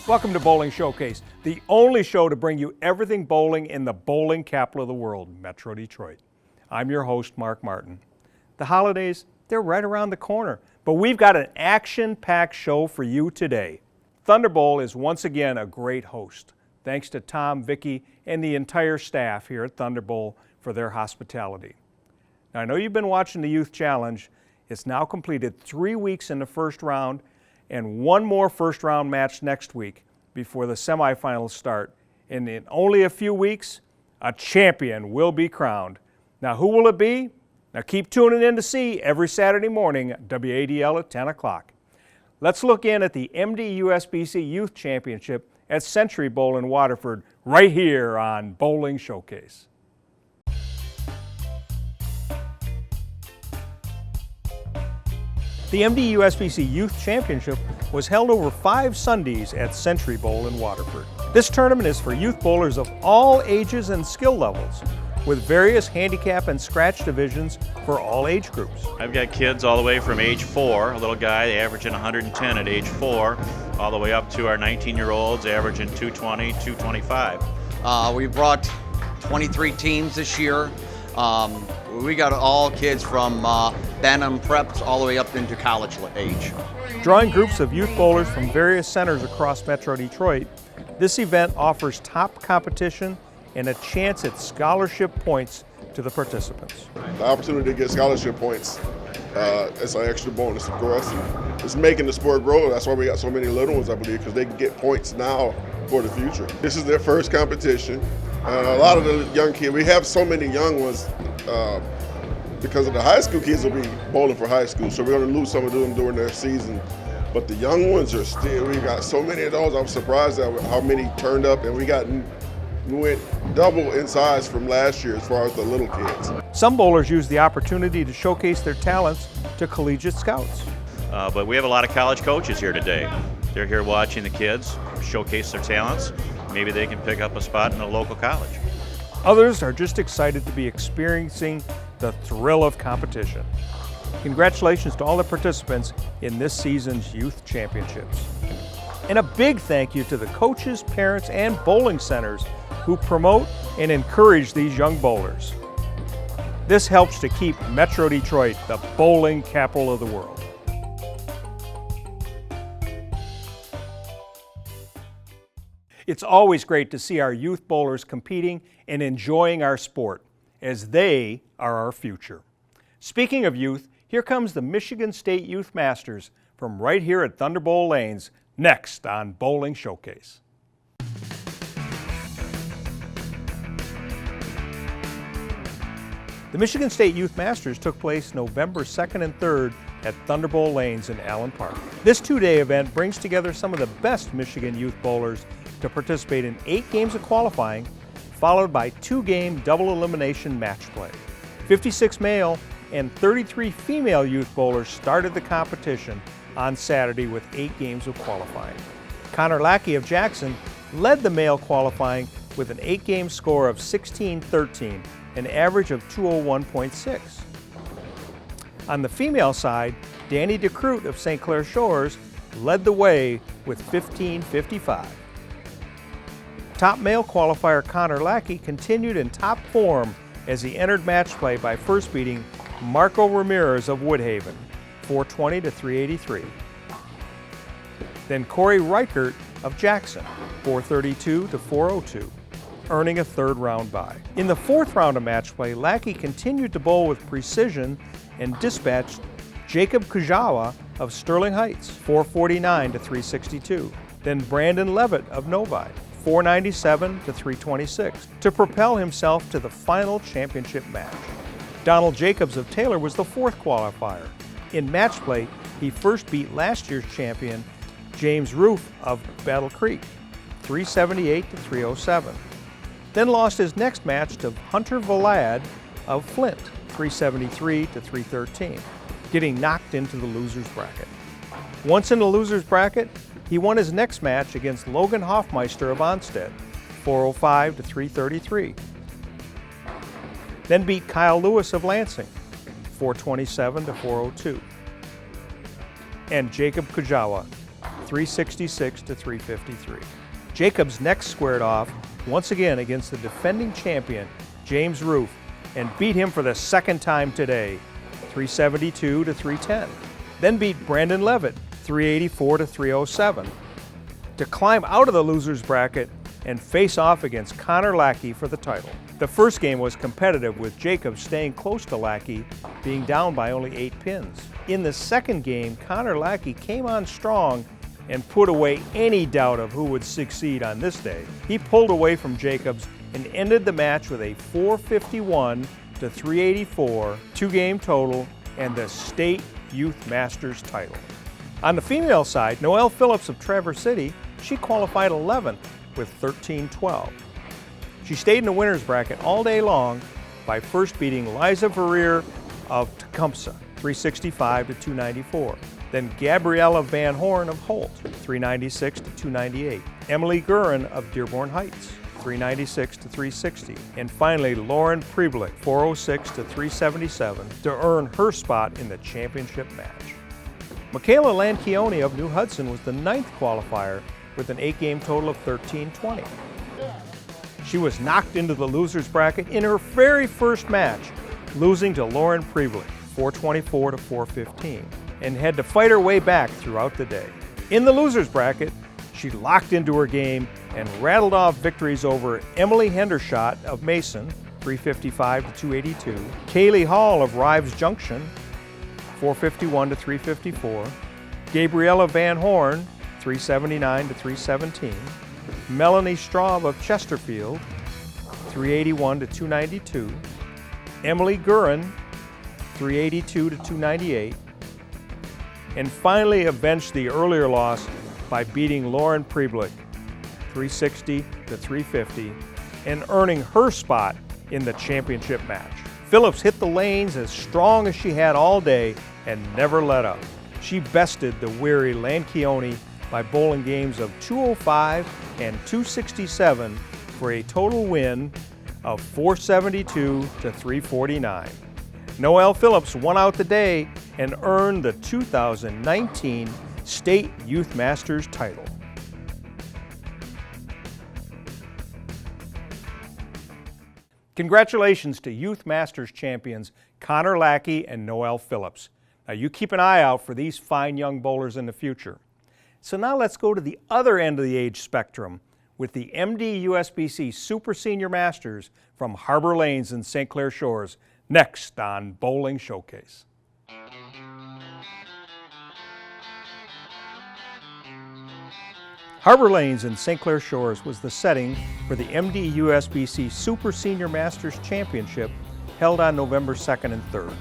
Welcome to Bowling Showcase, the only show to bring you everything bowling in the bowling capital of the world, Metro Detroit. I'm your host, Mark Martin. The holidays, they're right around the corner, but we've got an action-packed show for you today. Thunderbowl is once again a great host. Thanks to Tom, Vicky, and the entire staff here at Thunderbowl for their hospitality. Now, I know you've been watching the Youth Challenge. It's now completed 3 weeks in the first round and one more first round match next week before the semifinals start. And in only a few weeks, a champion will be crowned. Now, who will it be? Now, keep tuning in to see every Saturday morning at WADL at 10 o'clock. Let's look in at the MDU SBC Youth Championship at Century Bowl in Waterford right here on Bowling Showcase. The MDU SBC Youth Championship was held over 5 Sundays at Century Bowl in Waterford. This tournament is for youth bowlers of all ages and skill levels, with various handicap and scratch divisions for all age groups. I've got kids all the way from age 4, a little guy averaging 110 at age 4, all the way up to our 19-year-olds averaging 220, 225. We brought 23 teams this year. We got all kids from Bantam preps all the way up into college age. Drawing groups of youth bowlers from various centers across Metro Detroit, this event offers top competition and a chance at scholarship points to the participants. The opportunity to get scholarship points, it's an extra bonus for us. It's making the sport grow. That's why we got so many little ones, I believe, because they can get points now for the future. This is their first competition. A lot of the young kids, we have so many young ones because of the high school kids will be bowling for high school, so we're going to lose some of them during their season. But the young ones are still, we got so many of those. I'm surprised at how many turned up, and we went double in size from last year as far as the little kids. Some bowlers use the opportunity to showcase their talents to collegiate scouts. But we have a lot of college coaches here today. They're here watching the kids showcase their talents. Maybe they can pick up a spot in a local college. Others are just excited to be experiencing the thrill of competition. Congratulations to all the participants in this season's Youth Championships. And a big thank you to the coaches, parents, and bowling centers who promote and encourage these young bowlers. This helps to keep Metro Detroit the bowling capital of the world. It's always great to see our youth bowlers competing and enjoying our sport, as they are our future. Speaking of youth, here comes the Michigan State Youth Masters from right here at Thunderbowl Lanes, next on Bowling Showcase. The Michigan State Youth Masters took place November 2nd and 3rd at Thunderbowl Lanes in Allen Park. This 2-day event brings together some of the best Michigan youth bowlers to participate in 8 games of qualifying, followed by 2-game double elimination match play. 56 male and 33 female youth bowlers started the competition on Saturday with 8 games of qualifying. Connor Lackey of Jackson led the male qualifying with an 8-game score of 16-13, an average of 201.6. On the female side, Danny DeCrute of St. Clair Shores led the way with 15.55. Top male qualifier Connor Lackey continued in top form as he entered match play by first beating Marco Ramirez of Woodhaven, 420 to 383. Then Corey Reichert of Jackson, 432 to 402, earning a 3rd round bye. In the 4th round of match play, Lackey continued to bowl with precision and dispatched Jacob Kujawa of Sterling Heights, 449 to 362. Then Brandon Levitt of Novi, 497 to 326, to propel himself to the final championship match. Donald Jacobs of Taylor was the 4th qualifier. In match play, he first beat last year's champion, James Roof of Battle Creek, 378 to 307. Then lost his next match to Hunter Valad of Flint, 373 to 313, getting knocked into the loser's bracket. Once in the loser's bracket, he won his next match against Logan Hoffmeister of Onstead, 405 to 333. Then beat Kyle Lewis of Lansing, 427 to 402. And Jacob Kujawa, 366 to 353. Jacobs next squared off once again against the defending champion, James Roof, and beat him for the second time today, 372 to 310. Then beat Brandon Levitt, 384 to 307, to climb out of the loser's bracket and face off against Connor Lackey for the title. The first game was competitive, with Jacobs staying close to Lackey, being down by only 8 pins. In the second game, Connor Lackey came on strong and put away any doubt of who would succeed on this day. He pulled away from Jacobs and ended the match with a 451 to 384 two-game total and the State Youth Masters title. On the female side, Noelle Phillips of Traverse City, she qualified 11th with 13-12. She stayed in the winner's bracket all day long by first beating Liza Verrier of Tecumseh, 365 to 294. Then Gabriella Van Horn of Holt, 396 to 298. Emily Gurin of Dearborn Heights, 396 to 360. And finally, Lauren Preblick, 406 to 377, to earn her spot in the championship match. Michaela Lanchione of New Hudson was the 9th qualifier with an 8-game total of 13-20. She was knocked into the loser's bracket in her very first match, losing to Lauren Preblick, 424 to 415, and had to fight her way back throughout the day. In the loser's bracket, she locked into her game and rattled off victories over Emily Hendershot of Mason, 355 to 282, Kaylee Hall of Rives Junction, 451 to 354, Gabriella Van Horn, 379 to 317, Melanie Straub of Chesterfield, 381 to 292, Emily Gurin, 382 to 298, and finally avenged the earlier loss by beating Lauren Preblick, 360 to 350, and earning her spot in the championship match. Phillips hit the lanes as strong as she had all day and never let up. She bested the weary Lanchione by bowling games of 205 and 267 for a total win of 472 to 349. Noelle Phillips won out the day and earned the 2019 State Youth Masters title. Congratulations to Youth Masters champions Connor Lackey and Noelle Phillips. Now you keep an eye out for these fine young bowlers in the future. So now let's go to the other end of the age spectrum with the MDU SBC Super Senior Masters from Harbor Lanes in St. Clair Shores, next on Bowling Showcase. Harbor Lanes in St. Clair Shores was the setting for the MDU SBC Super Senior Masters Championship held on November 2nd and 3rd.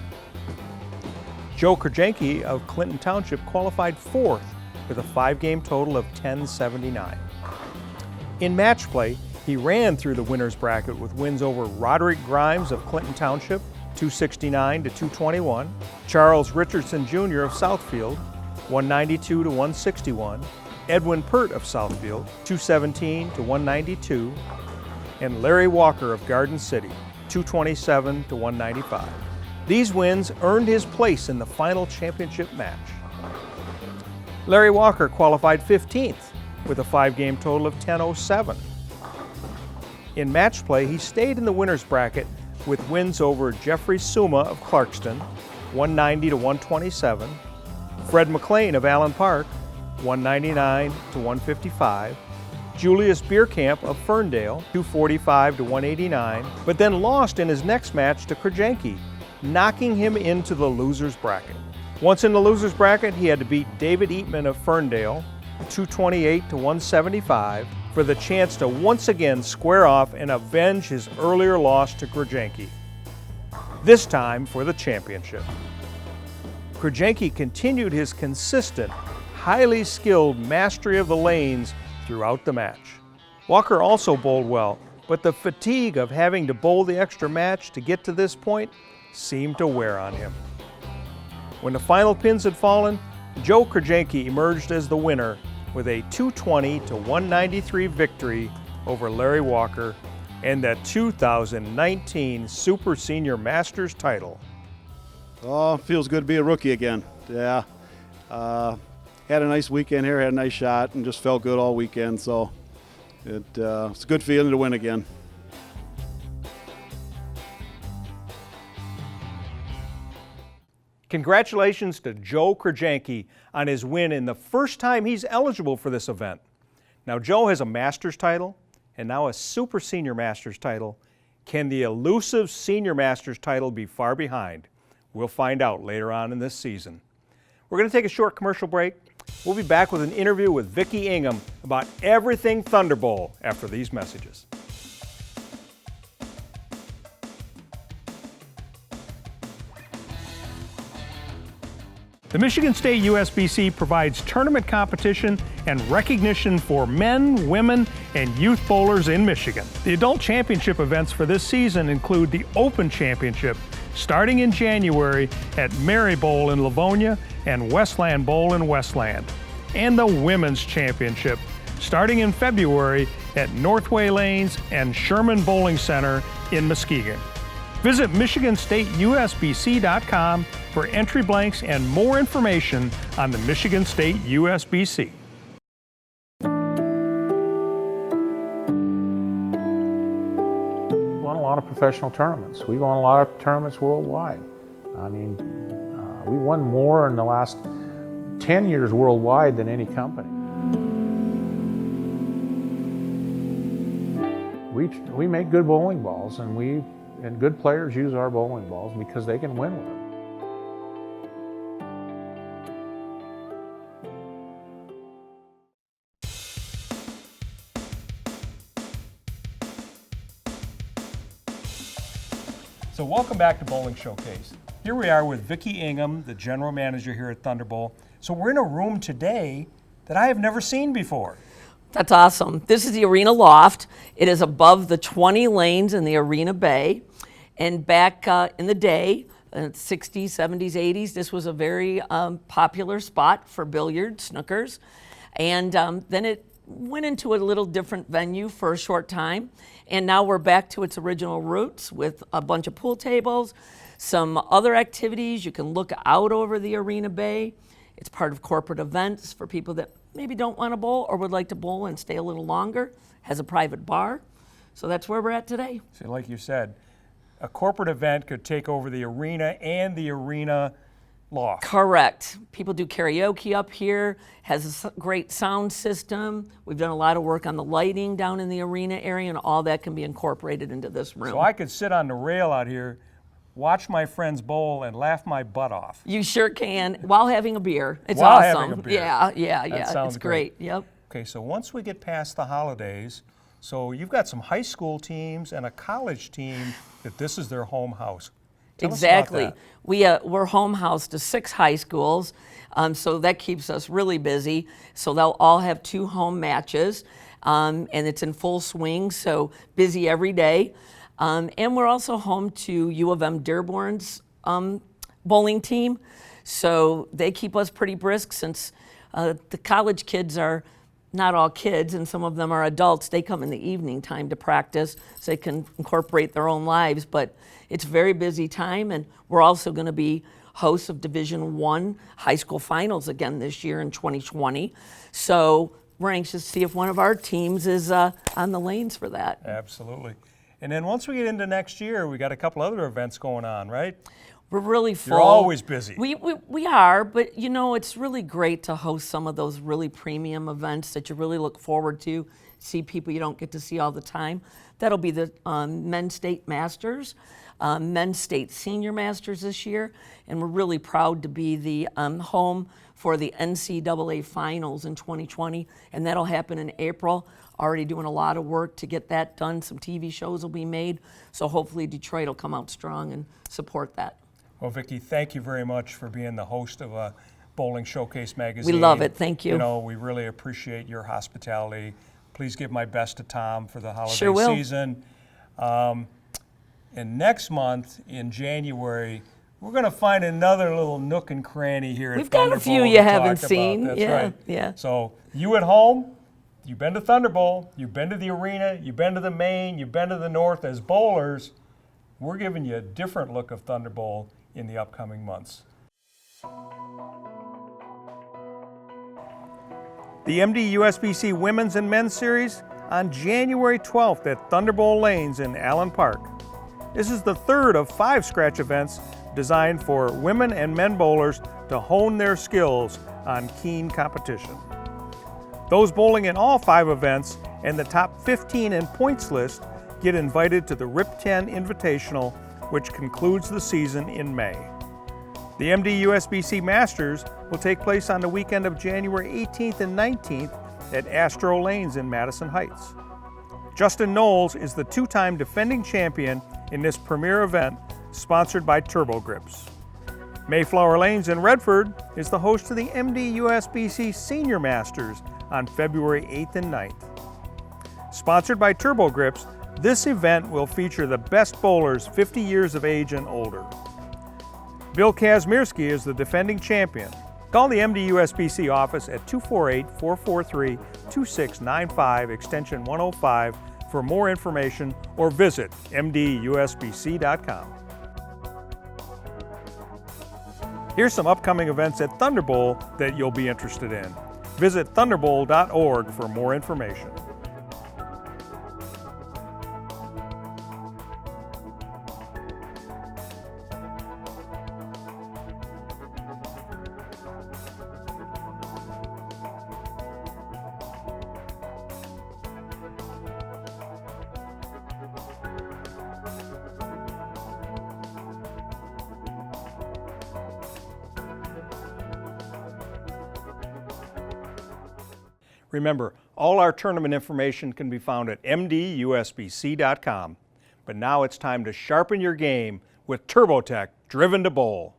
Joe Krajewski of Clinton Township qualified 4th with a 5-game total of 1079. In match play, he ran through the winner's bracket with wins over Roderick Grimes of Clinton Township, 269 to 221, Charles Richardson Jr. of Southfield, 192 to 161, Edwin Pert of Southfield, 217 to 192, and Larry Walker of Garden City, 227 to 195. These wins earned his place in the final championship match. Larry Walker qualified 15th with a 5-game total of 1007. In match play, he stayed in the winner's bracket with wins over Jeffrey Suma of Clarkston, 190 to 127, Fred McLean of Allen Park, 199 to 155, Julius Bierkamp of Ferndale, 245 to 189, but then lost in his next match to Krajewski, knocking him into the loser's bracket. Once in the loser's bracket, he had to beat David Eatman of Ferndale, 228 to 175, for the chance to once again square off and avenge his earlier loss to Krajewski, this time for the championship. Krajewski continued his consistent, highly skilled mastery of the lanes throughout the match. Walker also bowled well, but the fatigue of having to bowl the extra match to get to this point seemed to wear on him. When the final pins had fallen, Joe Krajewski emerged as the winner with a 220 to 193 victory over Larry Walker and the 2019 Super Senior Masters title. Oh, feels good to be a rookie again. Yeah. had a nice weekend here, had a nice shot, and just felt good all weekend. So it's a good feeling to win again. Congratulations to Joe Krajanke on his win in the first time he's eligible for this event. Now, Joe has a Masters title and now a Super Senior Masters title. Can the elusive Senior Masters title be far behind? We'll find out later on in this season. We're going to take a short commercial break. We'll be back with an interview with Vicki Ingham about everything Thunderbowl after these messages. The Michigan State USBC provides tournament competition and recognition for men, women, and youth bowlers in Michigan. The adult championship events for this season include the Open Championship, starting in January at Mary Bowl in Livonia and Westland Bowl in Westland, and the Women's Championship, starting in February at Northway Lanes and Sherman Bowling Center in Muskegon. Visit MichiganStateUSBC.com for entry blanks and more information on the Michigan State USBC. We've won a lot of professional tournaments. We've won a lot of tournaments worldwide. I mean, we won more in the last 10 years worldwide than any company. We make good bowling balls, and good players use our bowling balls because they can win with them. So welcome back to Bowling Showcase. Here we are with Vicki Ingham, the general manager here at Thunderbowl. So we're in a room today that I have never seen before. That's awesome. This is the arena loft. It is above the 20 lanes in the arena bay. And back in the day, 60s, 70s, 80s, this was a very popular spot for billiards, snookers. And then it went into a little different venue for a short time. And now we're back to its original roots with a bunch of pool tables, some other activities. You can look out over the arena bay. It's part of corporate events for people that maybe don't want to bowl or would like to bowl and stay a little longer. Has a private bar. So that's where we're at today. So like you said, a corporate event could take over the arena and the arena loft. Correct. People do karaoke up here, has a great sound system. We've done a lot of work on the lighting down in the arena area, and all that can be incorporated into this room. So I could sit on the rail out here, watch my friends bowl, and laugh my butt off. You sure can, while having a beer. It's while awesome. Having a beer. Yeah. That sounds it's great. Yep. Okay, so once we get past the holidays, so you've got some high school teams and a college team that this is their home house. Tell Exactly. us about that. We're home house to 6 high schools, so that keeps us really busy. So they'll all have 2 home matches, and it's in full swing, so busy every day. And we're also home to U of M Dearborn's bowling team, so they keep us pretty brisk since the college kids are not all kids, and some of them are adults. They come in the evening time to practice so they can incorporate their own lives, but it's a very busy time, and we're also going to be hosts of Division I high school finals again this year in 2020. So we're anxious to see if one of our teams is on the lanes for that. Absolutely. And then once we get into next year, we got a couple other events going on, right? We're really full. You're always busy. We are, but you know, it's really great to host some of those really premium events that you really look forward to, see people you don't get to see all the time. That'll be the Men's State Masters, Men's State Senior Masters this year, and we're really proud to be the home for the NCAA Finals in 2020, and that'll happen in April. Already doing a lot of work to get that done. Some TV shows will be made, so hopefully Detroit will come out strong and support that. Well, Vicki, thank you very much for being the host of Bowling Showcase magazine. We love it. Thank you. You know, we really appreciate your hospitality. Please give my best to Tom for the holiday Sure will. season. And next month in January, we're going to find another little nook and cranny here at We've got a Thunderbowl few to you haven't talk seen. about. That's Yeah, right. yeah. So you at home, you've been to Thunderbowl, you've been to the arena, you've been to the main, you've been to the north as bowlers. We're giving you a different look of Thunderbowl in the upcoming months. The MDU SBC Women's and Men's Series on January 12th at Thunderbowl Lanes in Allen Park. This is the third of 5 scratch events designed for women and men bowlers to hone their skills on keen competition. Those bowling in all 5 events and the top 15 in points list get invited to the RIP 10 Invitational, which concludes the season in May. The MDU SBC Masters will take place on the weekend of January 18th and 19th at Astro Lanes in Madison Heights. Justin Knowles is the 2-time defending champion in this premier event, sponsored by Turbo Grips. Mayflower Lanes in Redford is the host of the MDU SBC Senior Masters on February 8th and 9th. Sponsored by Turbo Grips, this event will feature the best bowlers 50 years of age and older. Bill Kazmierski is the defending champion. Call the MDU SBC office at 248-443-2695, extension 105 for more information, or visit MDUSBC.com. Here's some upcoming events at Thunderbowl that you'll be interested in. Visit thunderbowl.org for more information. Remember, all our tournament information can be found at MDUSBC.com. But now it's time to sharpen your game with TurboTech Driven to Bowl.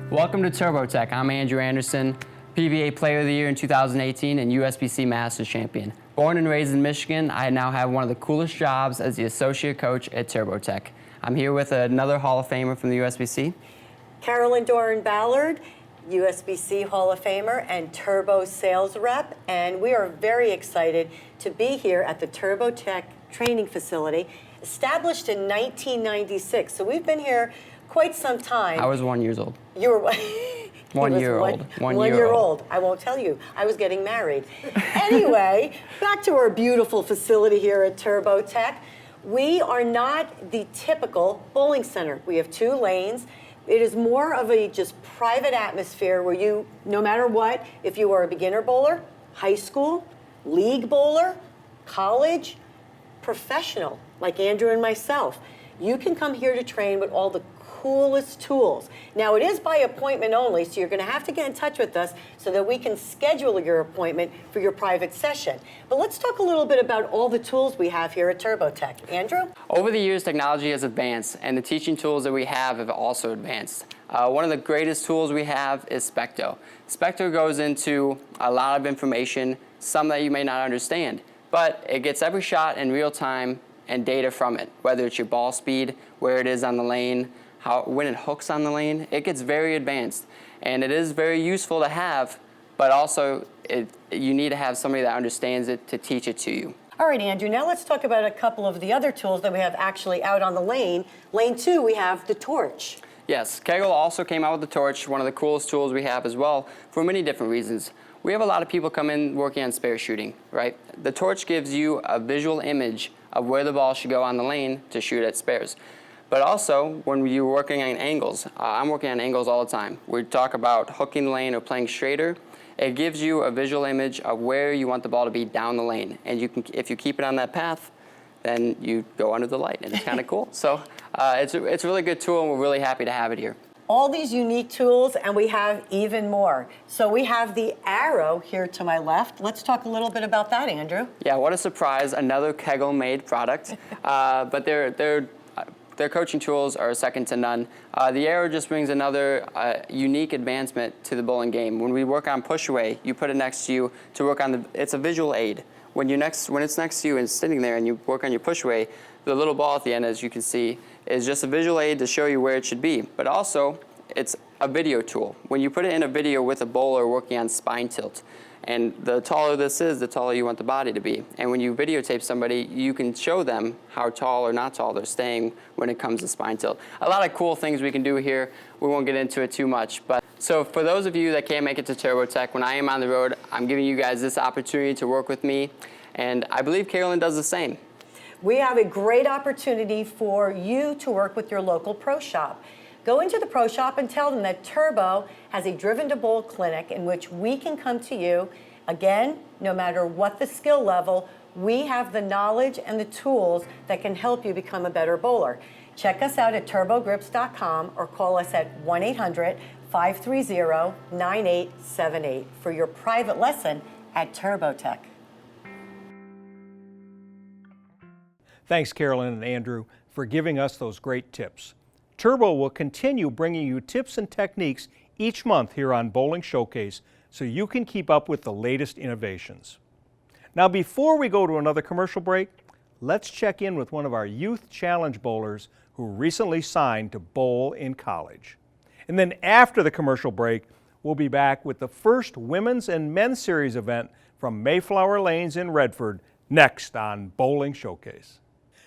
Welcome to TurboTech. I'm Andrew Anderson, PBA Player of the Year in 2018 and USBC Masters Champion. Born and raised in Michigan, I now have one of the coolest jobs as the Associate Coach at TurboTech. I'm here with another Hall of Famer from the USBC. Carolyn Doran-Ballard, USBC Hall of Famer and Turbo Sales Rep, and we are very excited to be here at the TurboTech Training Facility, established in 1996. So we've been here quite some time. I was 1 year old. You were 1 year old. 1 year old. I won't tell you. I was getting married. Anyway, back to our beautiful facility here at TurboTech. We are not the typical bowling center. We have 2 lanes. It is more of a just private atmosphere where you, no matter what, if you are a beginner bowler, high school, league bowler, college, professional, like Andrew and myself, you can come here to train with all the coolest tools. Now, it is by appointment only, so you're going to have to get in touch with us so that we can schedule your appointment for your private session. But let's talk a little bit about all the tools we have here at TurboTech. Andrew? Over the years, technology has advanced, and the teaching tools that we have also advanced. One of the greatest tools we have is Specto. Specto goes into a lot of information, some that you may not understand, but it gets every shot in real time and data from it, whether it's your ball speed, where it is on the lane, when it hooks on the lane. It gets very advanced, and it is very useful to have, but also you need to have somebody that understands it to teach it to you. All right, Andrew, now let's talk about a couple of the other tools that we have actually out on the lane. Lane 2, we have the torch. Yes, Kegel also came out with the torch, one of the coolest tools we have as well, for many different reasons. We have a lot of people come in working on spare shooting, right? The torch gives you a visual image of where the ball should go on the lane to shoot at spares. But also, when you're working on angles, I'm working on angles all the time. We talk about hooking the lane or playing straighter. It gives you a visual image of where you want the ball to be down the lane. And you can, if you keep it on that path, then you go under the light, and it's kind of cool. So it's a really good tool, and we're really happy to have it here. All these unique tools, and we have even more. So we have the Arrow here to my left. Let's talk a little bit about that, Andrew. Yeah, what a surprise, another Kegel-made product. But their coaching tools are second to none. The Arrow just brings another unique advancement to the bowling game. When we work on push away, you put it next to you to work on it's a visual aid. When it's next to you and sitting there and you work on your push away, the little ball at the end, as you can see, is just a visual aid to show you where it should be. But also, it's a video tool. When you put it in a video with a bowler working on spine tilt, And the taller this is, the taller you want the body to be. And when you videotape somebody, you can show them how tall or not tall they're staying when it comes to spine tilt. A lot of cool things we can do here. We won't get into it too much. But so for those of you that can't make it to TurboTech, when I am on the road, I'm giving you guys this opportunity to work with me. And I believe Carolyn does the same. We have a great opportunity for you to work with your local pro shop. Go into the pro shop and tell them that Turbo has a Driven to Bowl clinic in which we can come to you. Again, no matter what the skill level, we have the knowledge and the tools that can help you become a better bowler. Check us out at turbogrips.com or call us at 1-800-530-9878 for your private lesson at TurboTech. Thanks, Carolyn and Andrew, for giving us those great tips. Turbo will continue bringing you tips and techniques each month here on Bowling Showcase so you can keep up with the latest innovations. Now, before we go to another commercial break, let's check in with one of our Youth Challenge bowlers who recently signed to bowl in college. And then after the commercial break, we'll be back with the first Women's and Men's Series event from Mayflower Lanes in Redford next on Bowling Showcase.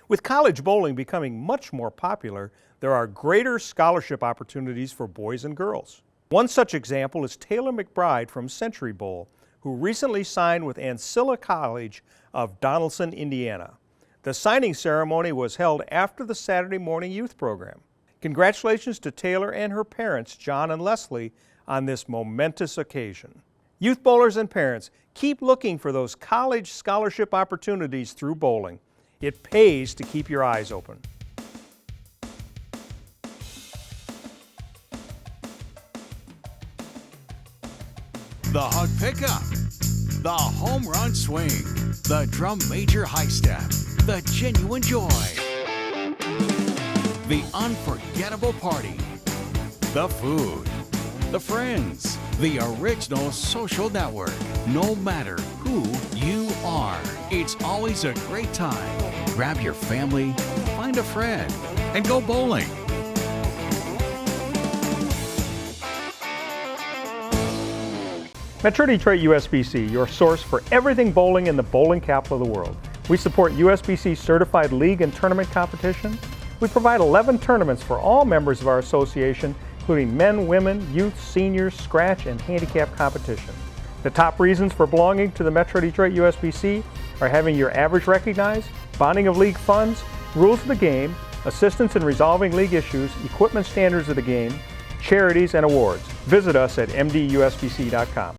With college bowling becoming much more popular, there are greater scholarship opportunities for boys and girls. One such example is Taylor McBride from Century Bowl, who recently signed with Ancilla College of Donaldson, Indiana. The signing ceremony was held after the Saturday morning youth program. Congratulations to Taylor and her parents, John and Leslie, on this momentous occasion. Youth bowlers and parents, keep looking for those college scholarship opportunities through bowling. It pays to keep your eyes open. The hug pickup, the home run swing, the drum major high step, the genuine joy, the unforgettable party, the food, the friends, the original social network. No matter who you are, it's always a great time. Grab your family, find a friend, and go bowling. Metro Detroit USBC, your source for everything bowling in the bowling capital of the world. We support USBC certified league and tournament competition. We provide 11 tournaments for all members of our association, including men, women, youth, seniors, scratch, and handicap competition. The top reasons for belonging to the Metro Detroit USBC are having your average recognized, bonding of league funds, rules of the game, assistance in resolving league issues, equipment standards of the game, charities, and awards. Visit us at MDUSBC.com.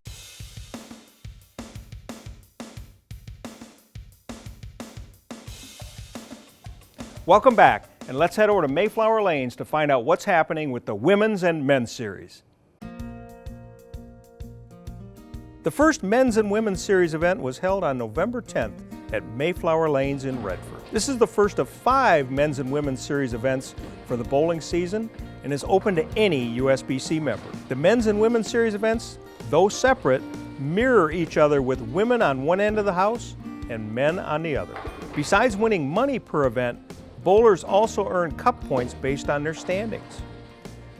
Welcome back, and let's head over to Mayflower Lanes to find out what's happening with the Women's and Men's Series. The first Men's and Women's Series event was held on November 10th at Mayflower Lanes in Redford. This is the first of 5 Men's and Women's Series events for the bowling season and is open to any USBC member. The Men's and Women's Series events, though separate, mirror each other with women on one end of the house and men on the other. Besides winning money per event, bowlers also earn cup points based on their standings.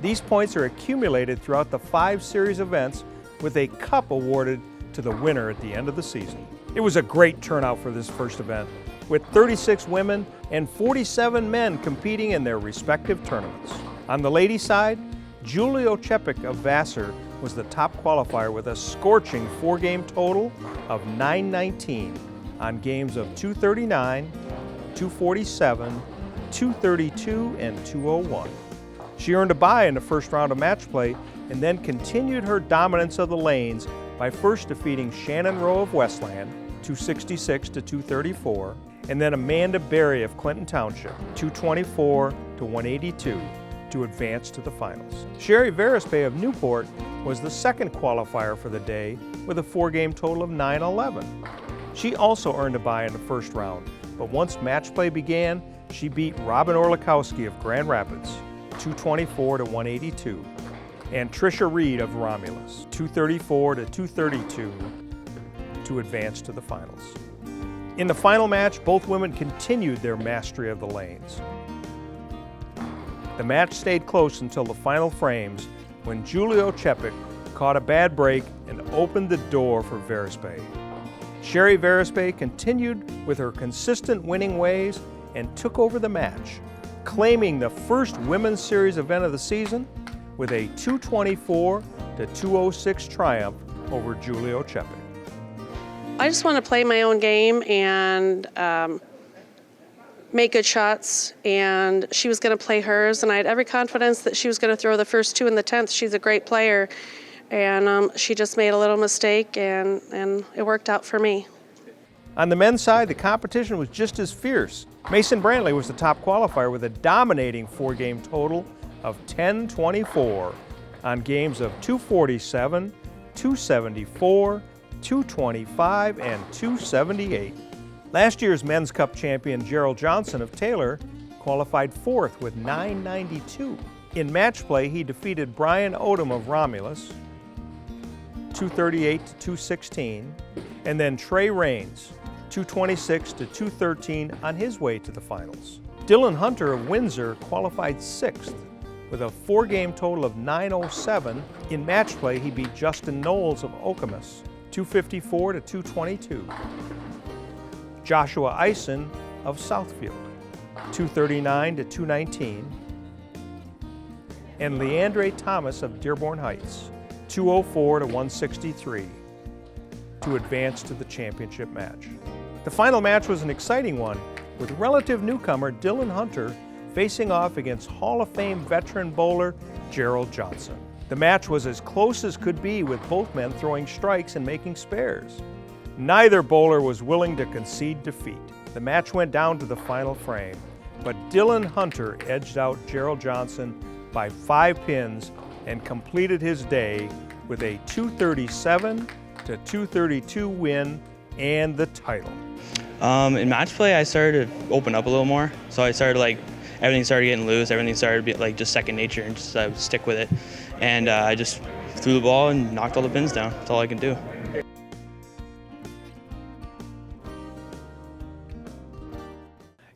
These points are accumulated throughout the 5 series events with a cup awarded to the winner at the end of the season. It was a great turnout for this first event, with 36 women and 47 men competing in their respective tournaments. On the ladies' side, Julie Ochepik of Vassar was the top qualifier with a scorching 4-game total of 919 on games of 239, 247, 232, and 201. She earned a bye in the first round of match play and then continued her dominance of the lanes by first defeating Shannon Rowe of Westland, 266 to 234, and then Amanda Berry of Clinton Township, 224 to 182, to advance to the finals. Sherry Verispe of Newport was the second qualifier for the day with a 4-game total of 911. She also earned a bye in the first round, but once match play began, she beat Robin Orlikowski of Grand Rapids, 224 to 182, and Tricia Reed of Romulus, 234 to 232, to advance to the finals. In the final match, both women continued their mastery of the lanes. The match stayed close until the final frames when Julie Ochepik caught a bad break and opened the door for Verispe. Sherry Verispe continued with her consistent winning ways and took over the match, claiming the first women's series event of the season with a 224 to 206 triumph over Julia Ochepe. I just want to play my own game and make good shots, and she was going to play hers, and I had every confidence that she was going to throw the first 2 in the 10th. She's a great player, and she just made a little mistake, and it worked out for me. On the men's side, the competition was just as fierce. Mason Brantley was the top qualifier with a dominating 4-game total of 10-24 on games of 247, 274, 225, and 278. Last year's Men's Cup champion Gerald Johnson of Taylor qualified 4th with 992. In match play, he defeated Brian Odom of Romulus, 238 to 216, and then Trey Raines, 226 to 213 on his way to the finals. Dylan Hunter of Windsor qualified 6th with a 4-game total of 907. In match play, he beat Justin Knowles of Okemos, 254 to 222. Joshua Eisen of Southfield, 239 to 219. And Leandre Thomas of Dearborn Heights, 204 to 163 to advance to the championship match. The final match was an exciting one, with relative newcomer Dylan Hunter facing off against Hall of Fame veteran bowler Gerald Johnson. The match was as close as could be, with both men throwing strikes and making spares. Neither bowler was willing to concede defeat. The match went down to the final frame, but Dylan Hunter edged out Gerald Johnson by 5 pins and completed his day with a 237 to 232 win and the title. In match play, I started to open up a little more. So I started everything started getting loose. Everything started to be just second nature, and just I would stick with it. And I just threw the ball and knocked all the pins down. That's all I can do.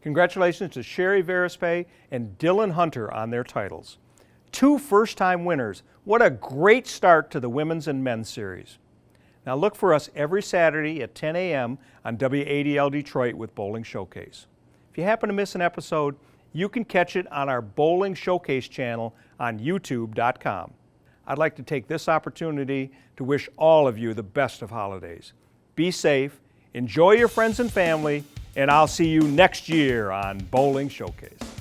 Congratulations to Sherry Verispe and Dylan Hunter on their titles. 2 first-time winners. What a great start to the women's and men's series. Now look for us every Saturday at 10 a.m. on WADL Detroit with Bowling Showcase. If you happen to miss an episode, you can catch it on our Bowling Showcase channel on YouTube.com. I'd like to take this opportunity to wish all of you the best of holidays. Be safe, enjoy your friends and family, and I'll see you next year on Bowling Showcase.